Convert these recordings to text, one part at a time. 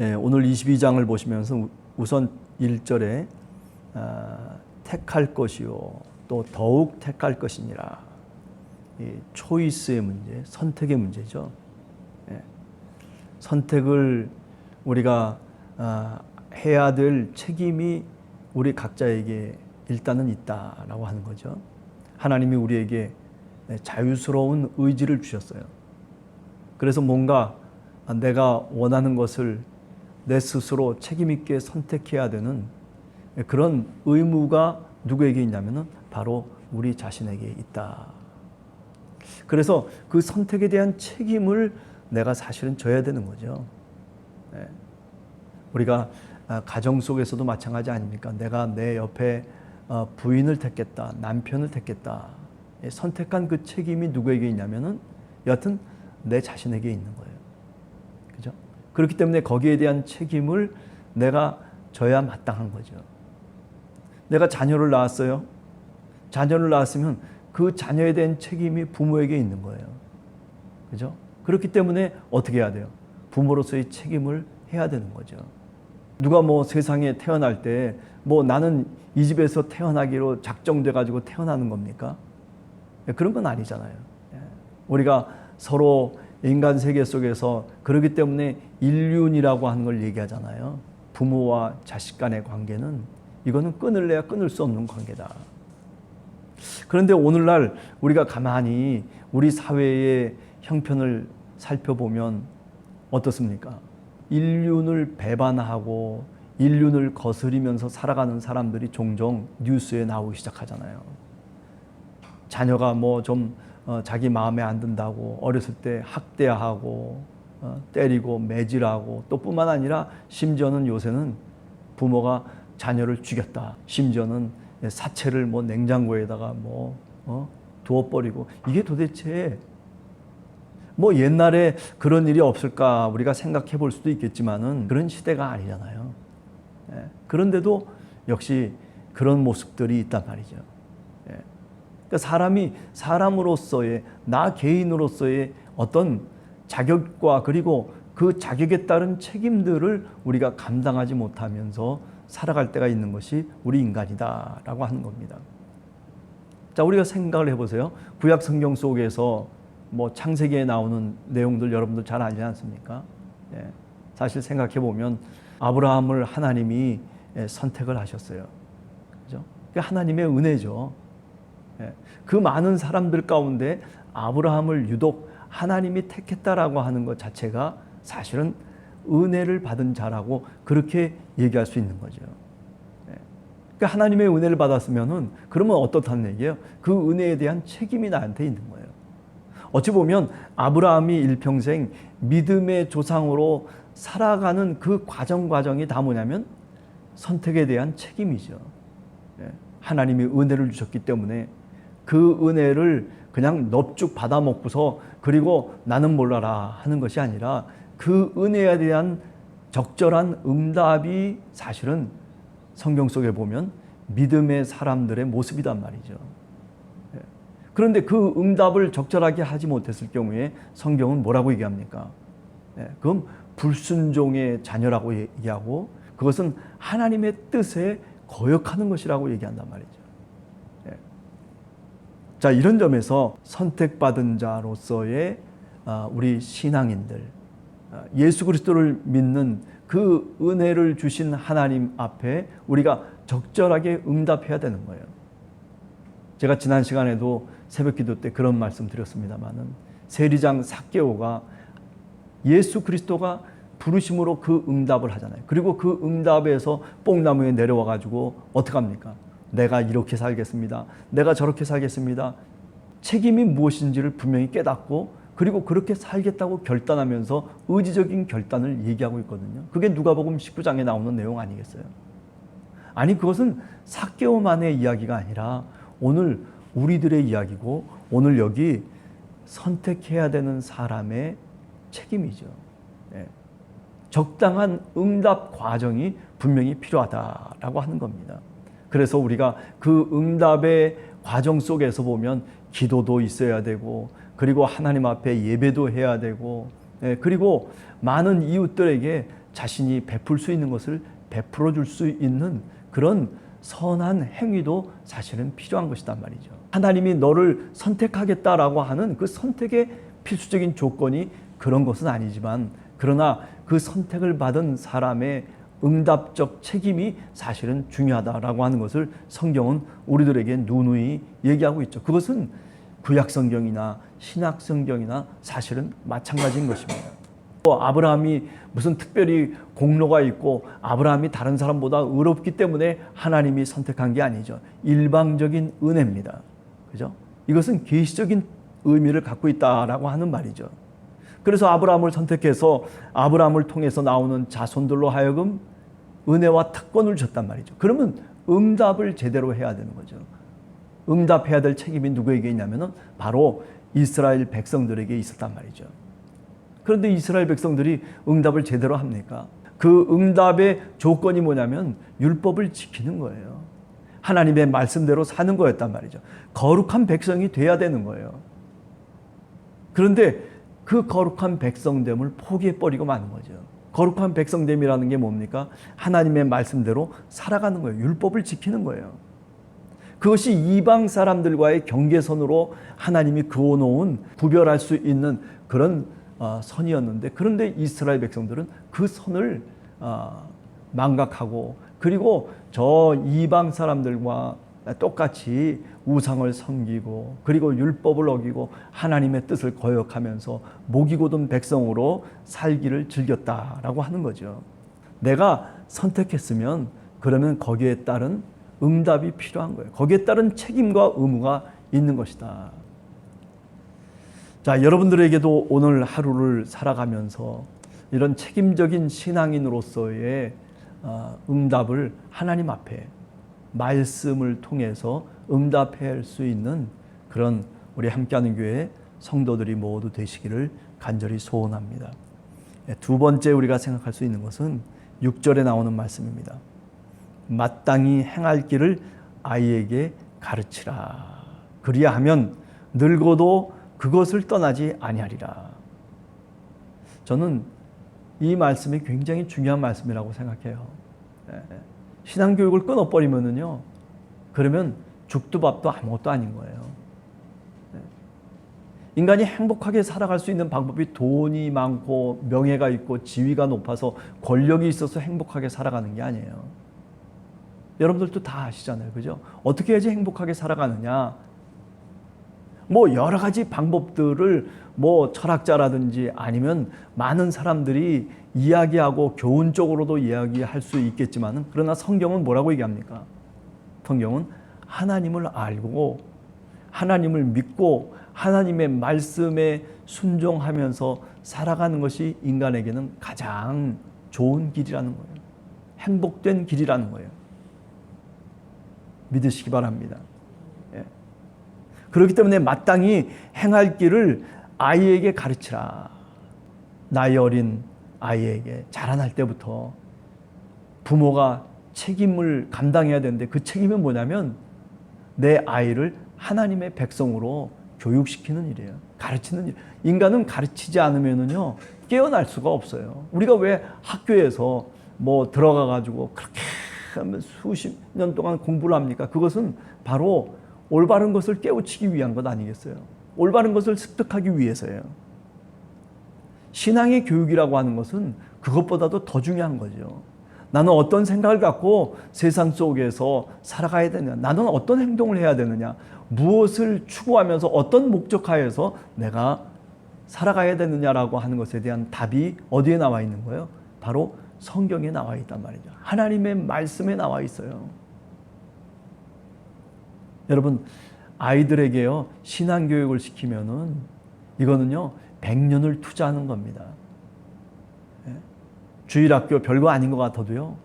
오늘 22장을 보시면서 우선 1절에 택할 것이요 또 더욱 택할 것이니라. 이 초이스의 문제, 선택의 문제죠. 선택을 우리가 해야 될 책임이 우리 각자에게 일단은 있다라고 하는 거죠. 하나님이 우리에게 자유스러운 의지를 주셨어요. 그래서 뭔가 내가 원하는 것을 내 스스로 책임 있게 선택해야 되는 그런 의무가 누구에게 있냐면은 바로 우리 자신에게 있다. 그래서 그 선택에 대한 책임을 내가 사실은 져야 되는 거죠. 우리가 가정 속에서도 마찬가지 아닙니까? 내가 내 옆에 부인을 택했다, 남편을 택했다. 선택한 그 책임이 누구에게 있냐면은 여하튼 내 자신에게 있는 거예요. 그죠? 그렇기 때문에 거기에 대한 책임을 내가 져야 마땅한 거죠. 내가 자녀를 낳았어요. 자녀를 낳았으면 그 자녀에 대한 책임이 부모에게 있는 거예요. 그죠? 그렇기 때문에 어떻게 해야 돼요? 부모로서의 책임을 해야 되는 거죠. 누가 세상에 태어날 때 나는 이 집에서 태어나기로 작정돼 가지고 태어나는 겁니까? 그런 건 아니잖아요. 우리가 서로 인간 세계 속에서 그렇기 때문에 인륜이라고 하는 걸 얘기하잖아요. 부모와 자식 간의 관계는 이거는 끊을래야 끊을 수 없는 관계다. 그런데 오늘날 우리가 가만히 우리 사회의 형편을 살펴보면 어떻습니까? 인륜을 배반하고 인륜을 거스리면서 살아가는 사람들이 종종 뉴스에 나오기 시작하잖아요. 자녀가 좀 자기 마음에 안 든다고 어렸을 때 학대하고 때리고 매질하고 또 뿐만 아니라 심지어는 요새는 부모가 자녀를 죽였다. 심지어는 사체를 냉장고에다가 두어버리고 이게 도대체 옛날에 그런 일이 없을까 우리가 생각해 볼 수도 있겠지만은 그런 시대가 아니잖아요. 그런데도 역시 그런 모습들이 있단 말이죠. 그러니까 사람이 사람으로서의 나 개인으로서의 어떤 자격과 그리고 그 자격에 따른 책임들을 우리가 감당하지 못하면서 살아갈 때가 있는 것이 우리 인간이다라고 하는 겁니다. 자, 우리가 생각을 해보세요. 구약 성경 속에서 창세기에 나오는 내용들 여러분들 잘 알지 않습니까? 사실 생각해 보면 아브라함을 하나님이 선택을 하셨어요. 그죠? 하나님의 은혜죠. 그 많은 사람들 가운데 아브라함을 유독 하나님이 택했다라고 하는 것 자체가 사실은 은혜를 받은 자라고 그렇게 얘기할 수 있는 거죠. 그러니까 하나님의 은혜를 받았으면은 그러면 어떻다는 얘기예요? 그 은혜에 대한 책임이 나한테 있는 거예요. 어찌 보면 아브라함이 일평생 믿음의 조상으로 살아가는 그 과정이 다 뭐냐면 선택에 대한 책임이죠. 하나님이 은혜를 주셨기 때문에 그 은혜를 그냥 넙죽 받아먹고서 그리고 나는 몰라라 하는 것이 아니라 그 은혜에 대한 적절한 응답이 사실은 성경 속에 보면 믿음의 사람들의 모습이란 말이죠. 그런데 그 응답을 적절하게 하지 못했을 경우에 성경은 뭐라고 얘기합니까? 그건 불순종의 자녀라고 얘기하고 그것은 하나님의 뜻에 거역하는 것이라고 얘기한단 말이죠. 자, 이런 점에서 선택받은 자로서의 우리 신앙인들, 예수 그리스도를 믿는 그 은혜를 주신 하나님 앞에 우리가 적절하게 응답해야 되는 거예요. 제가 지난 시간에도 새벽기도 때 그런 말씀 드렸습니다마는 세리장 삭개오가 예수 그리스도가 부르심으로 그 응답을 하잖아요. 그리고 그 응답에서 뽕나무에 내려와 가지고 어떻게 합니까? 내가 이렇게 살겠습니다. 내가 저렇게 살겠습니다. 책임이 무엇인지를 분명히 깨닫고 그리고 그렇게 살겠다고 결단하면서 의지적인 결단을 얘기하고 있거든요. 그게 누가복음 19장에 나오는 내용 아니겠어요? 아니, 그것은 삭개오만의 이야기가 아니라 오늘 우리들의 이야기고 오늘 여기 선택해야 되는 사람의 책임이죠. 적당한 응답 과정이 분명히 필요하다라고 하는 겁니다. 그래서 우리가 그 응답의 과정 속에서 보면 기도도 있어야 되고 그리고 하나님 앞에 예배도 해야 되고 그리고 많은 이웃들에게 자신이 베풀 수 있는 것을 베풀어 줄 수 있는 그런 선한 행위도 사실은 필요한 것이단 말이죠. 하나님이 너를 선택하겠다라고 하는 그 선택의 필수적인 조건이 그런 것은 아니지만, 그러나 그 선택을 받은 사람의 응답적 책임이 사실은 중요하다라고 하는 것을 성경은 우리들에게 누누이 얘기하고 있죠. 그것은 구약성경이나 신약성경이나 사실은 마찬가지인 것입니다. 아브라함이 무슨 특별히 공로가 있고 아브라함이 다른 사람보다 의롭기 때문에 하나님이 선택한 게 아니죠. 일방적인 은혜입니다. 그죠? 이것은 계시적인 의미를 갖고 있다라고 하는 말이죠. 그래서 아브라함을 선택해서 아브라함을 통해서 나오는 자손들로 하여금 은혜와 특권을 줬단 말이죠. 그러면 응답을 제대로 해야 되는 거죠. 응답해야 될 책임이 누구에게 있냐면은 바로 이스라엘 백성들에게 있었단 말이죠. 그런데 이스라엘 백성들이 응답을 제대로 합니까? 그 응답의 조건이 뭐냐면 율법을 지키는 거예요. 하나님의 말씀대로 사는 거였단 말이죠. 거룩한 백성이 돼야 되는 거예요. 그런데 그 거룩한 백성됨을 포기해버리고 마는 거죠. 거룩한 백성됨이라는 게 뭡니까? 하나님의 말씀대로 살아가는 거예요. 율법을 지키는 거예요. 그것이 이방 사람들과의 경계선으로 하나님이 그어놓은 구별할 수 있는 그런 선이었는데, 그런데 이스라엘 백성들은 그 선을 망각하고, 그리고 저 이방 사람들과 똑같이 우상을 섬기고, 그리고 율법을 어기고 하나님의 뜻을 거역하면서 목이 곧은 백성으로 살기를 즐겼다라고 하는 거죠. 내가 선택했으면 그러면 거기에 따른 응답이 필요한 거예요. 거기에 따른 책임과 의무가 있는 것이다. 자, 여러분들에게도 오늘 하루를 살아가면서 이런 책임적인 신앙인으로서의 응답을 하나님 앞에 말씀을 통해서 응답할 수 있는 그런 우리 함께하는 교회 성도들이 모두 되시기를 간절히 소원합니다. 두 번째 우리가 생각할 수 있는 것은 6절에 나오는 말씀입니다. 마땅히 행할 길을 아이에게 가르치라. 그리하면 늙어도 그것을 떠나지 아니하리라. 저는 이 말씀이 굉장히 중요한 말씀이라고 생각해요. 신앙교육을 끊어버리면은요, 그러면 죽도 밥도 아무것도 아닌 거예요. 인간이 행복하게 살아갈 수 있는 방법이 돈이 많고 명예가 있고 지위가 높아서 권력이 있어서 행복하게 살아가는 게 아니에요. 여러분들도 다 아시잖아요. 그죠? 어떻게 해야지 행복하게 살아가느냐? 뭐 여러 가지 방법들을 뭐 철학자라든지 아니면 많은 사람들이 이야기하고 교훈적으로도 이야기할 수 있겠지만은, 그러나 성경은 뭐라고 얘기합니까? 성경은 하나님을 알고 하나님을 믿고 하나님의 말씀에 순종하면서 살아가는 것이 인간에게는 가장 좋은 길이라는 거예요. 행복된 길이라는 거예요. 믿으시기 바랍니다. 예. 그렇기 때문에 마땅히 행할 길을 아이에게 가르치라. 나이 어린 아이에게 자라날 때부터 부모가 책임을 감당해야 되는데, 그 책임은 뭐냐면 내 아이를 하나님의 백성으로 교육시키는 일이에요. 가르치는 일. 인간은 가르치지 않으면은요 깨어날 수가 없어요. 우리가 왜 학교에서 뭐 들어가 가지고 그렇게 수십 년 동안 공부를 합니까? 그것은 바로 올바른 것을 깨우치기 위한 것 아니겠어요? 올바른 것을 습득하기 위해서예요. 신앙의 교육이라고 하는 것은 그것보다도 더 중요한 거죠. 나는 어떤 생각을 갖고 세상 속에서 살아가야 되느냐? 나는 어떤 행동을 해야 되느냐? 무엇을 추구하면서 어떤 목적하에서 내가 살아가야 되느냐라고 하는 것에 대한 답이 어디에 나와 있는 거예요? 바로 성경에 나와 있단 말이죠. 하나님의 말씀에 나와 있어요. 여러분, 아이들에게요 신앙교육을 시키면은 이거는요 100년을 투자하는 겁니다. 주일학교 별거 아닌 것 같아도요,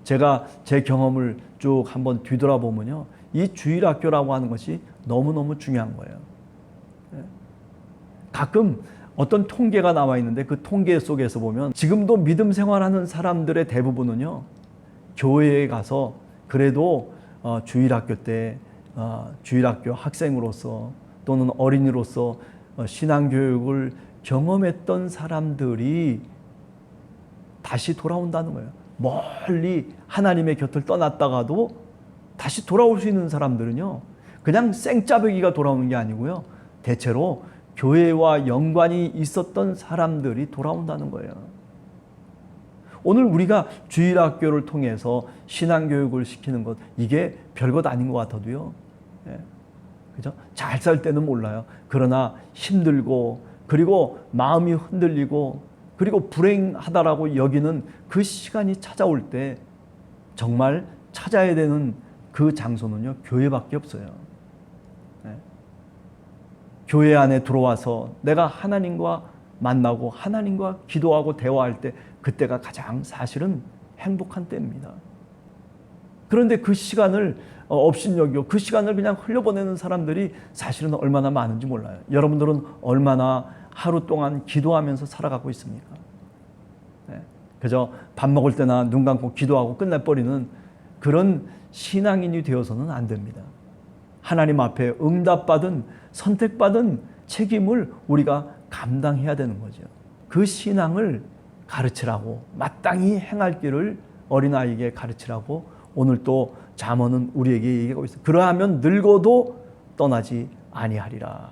제가 제 경험을 쭉 한번 뒤돌아보면요, 이 주일학교라고 하는 것이 너무너무 중요한 거예요. 가끔 어떤 통계가 나와 있는데 그 통계 속에서 보면 지금도 믿음 생활하는 사람들의 대부분은요 교회에 가서 그래도 주일학교 때 주일학교 학생으로서 또는 어린이로서 신앙교육을 경험했던 사람들이 다시 돌아온다는 거예요. 멀리 하나님의 곁을 떠났다가도 다시 돌아올 수 있는 사람들은요, 그냥 생짜배기가 돌아오는 게 아니고요, 대체로 교회와 연관이 있었던 사람들이 돌아온다는 거예요. 오늘 우리가 주일학교를 통해서 신앙교육을 시키는 것, 이게 별것 아닌 것 같아도요, 그죠? 잘 살 때는 몰라요. 그러나 힘들고, 그리고 마음이 흔들리고, 그리고 불행하다라고 여기는 그 시간이 찾아올 때 정말 찾아야 되는 그 장소는요, 교회밖에 없어요. 교회 안에 들어와서 내가 하나님과 만나고 하나님과 기도하고 대화할 때, 그때가 가장 사실은 행복한 때입니다. 그런데 그 시간을 업신여기고 그 시간을 그냥 흘려보내는 사람들이 사실은 얼마나 많은지 몰라요. 여러분들은 얼마나 하루 동안 기도하면서 살아가고 있습니까? 그저 밥 먹을 때나 눈 감고 기도하고 끝내버리는 그런 신앙인이 되어서는 안 됩니다. 하나님 앞에 응답받은, 선택받은 책임을 우리가 감당해야 되는 거죠. 그 신앙을 가르치라고, 마땅히 행할 길을 어린아이에게 가르치라고 오늘 또 잠언은 우리에게 얘기하고 있어요. 그러하면 늙어도 떠나지 아니하리라.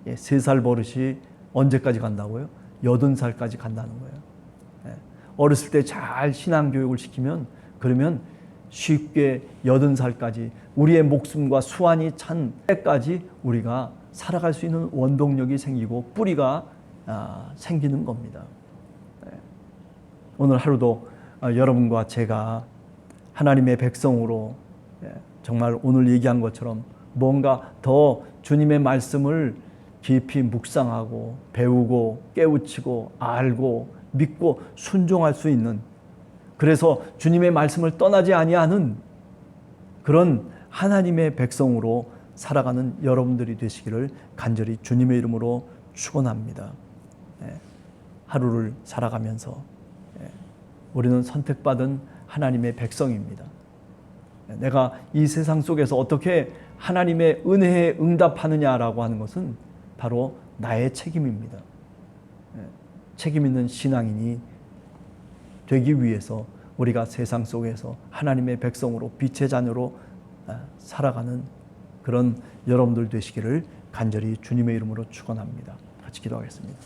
3살 버릇이 언제까지 간다고요? 80살까지 간다는 거예요. 어렸을 때 잘 신앙교육을 시키면, 그러면 쉽게 80살까지 우리의 목숨과 수완이 찬 때까지 우리가 살아갈 수 있는 원동력이 생기고 뿌리가 생기는 겁니다. 오늘 하루도 여러분과 제가 하나님의 백성으로 정말 오늘 얘기한 것처럼 뭔가 더 주님의 말씀을 깊이 묵상하고 배우고 깨우치고 알고 믿고 순종할 수 있는, 그래서 주님의 말씀을 떠나지 아니하는 그런 하나님의 백성으로 살아가는 여러분들이 되시기를 간절히 주님의 이름으로 축원합니다. 하루를 살아가면서 우리는 선택받은 하나님의 백성입니다. 내가 이 세상 속에서 어떻게 하나님의 은혜에 응답하느냐라고 하는 것은 바로 나의 책임입니다. 책임 있는 신앙인이 되기 위해서 우리가 세상 속에서 하나님의 백성으로 빛의 자녀로 살아가는 그런 여러분들 되시기를 간절히 주님의 이름으로 축원합니다. 같이 기도하겠습니다.